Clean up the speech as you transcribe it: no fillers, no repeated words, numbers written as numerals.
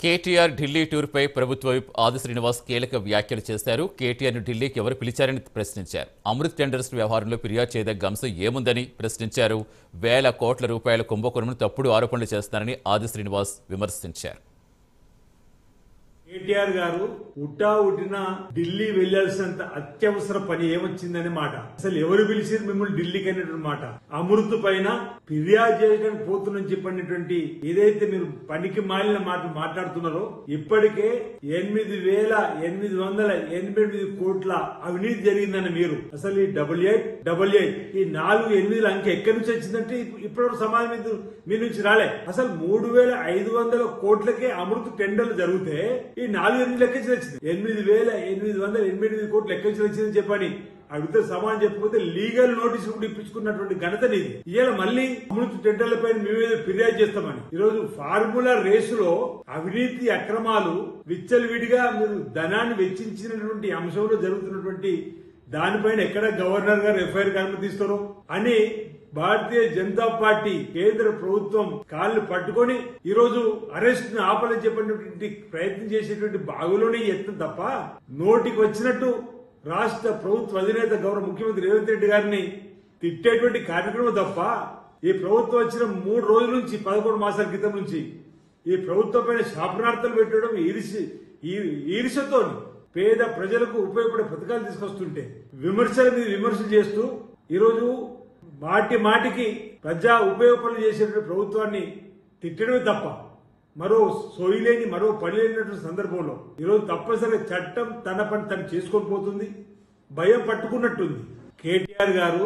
కేటీఆర్ ఢిల్లీ టూర్పై ప్రభుత్వ విప్ ఆది శ్రీనివాస్ కీలక వ్యాఖ్యలు చేశారు. కేటీఆర్ను ఢిల్లీకి ఎవరు పిలిచారని ప్రశ్నించారు. అమృత్ టెండర్స్ వ్యవహారంలో ఫిర్యాదు చేయదగ్గ అంశం ఏముందని ప్రశ్నించారు. వేల కోట్ల రూపాయల కుంభకోణంలో తప్పుడు ఆరోపణలు చేస్తున్నారని ఆది శ్రీనివాస్ విమర్శించారు. కేటీఆర్ గారు ఉట్టిన ఢిల్లీ వెళ్లాల్సినంత అత్యవసర పని ఏమొచ్చిందనే మాట. అసలు ఎవరు పిలిచారు మిమ్మల్ని ఢిల్లీకి అనేటువంటి మాట. అమృత్ పైన ఫిర్యాదు చేయడానికి పోతుందని చెప్పినటువంటి ఏదైతే మీరు పనికి మాలిన మాటలు మాట్లాడుతున్నారో ఇప్పటికే 8,888 కోట్ల అవినీతి జరిగిందని మీరు అసలు ఈ 8888 ఈ 4 అంకె ఎక్కడి నుంచి వచ్చిందంటే ఇప్పటివరకు సమాజం మీ నుంచి రాలే. అసలు 3,500 కోట్లకే అమృత్ టెండర్లు జరిగితే ఈ 4 లెక్కించి వచ్చింది. 8,888 కోట్లు లెక్కించి వచ్చిందని చెప్పని అడిగితే సమాజం చెప్పకపోతే లీగల్ నోటీసులు కూడా ఇప్పించుకున్నటువంటి ఘనత నీది. ఇవాళ మళ్ళీ అమృత్ టెండర్లపై మీ మీద ఫిర్యాదు చేస్తామని ఈరోజు ఫార్ములా రేసులో అవినీతి అక్రమాలు విచ్చలవిడిగా మీరు ధనాన్ని వెచ్చించినటువంటి అంశంలో జరుగుతున్నటువంటి దానిపైన ఎక్కడ గవర్నర్ గారు ఎఫ్ఐఆర్ అనుమతిస్తారు అని భారతీయ జనతా పార్టీ కేంద్ర ప్రభుత్వం కాళ్ళు పట్టుకొని ఈరోజు అరెస్ట్ ను ఆపాలని చెప్పినటువంటి ప్రయత్నం చేసేటువంటి బాగులోనే ఎత్తం తప్ప నోటికి వచ్చినట్టు రాష్ట్ర ప్రభుత్వ అధినేత గౌరవ ముఖ్యమంత్రి రేవంత్ రెడ్డి గారిని తిట్టేటువంటి కార్యక్రమం తప్ప ఈ ప్రభుత్వం వచ్చిన 3 రోజుల నుంచి 11 మాసాల క్రితం నుంచి ఈ ప్రభుత్వం పైన శాపనార్థాలు పెట్టడం ఈర్ష్యతో పేద ప్రజలకు ఉపయోగపడే పథకాలు తీసుకొస్తుంటే విమర్శల మీద విమర్శలు చేస్తూ ఈరోజు మాటికి ప్రజా ఉపయోగపనులు చేసేటువంటి ప్రభుత్వాన్ని తిట్టడమే తప్ప మరో సోయిలేని మరో పడిలేనటువంటి సందర్భంలో ఈరోజు తప్పనిసరిగా చట్టం తన పని తను చేసుకొని పోతుంది. భయం పట్టుకున్నట్టుంది. కేటీఆర్ గారు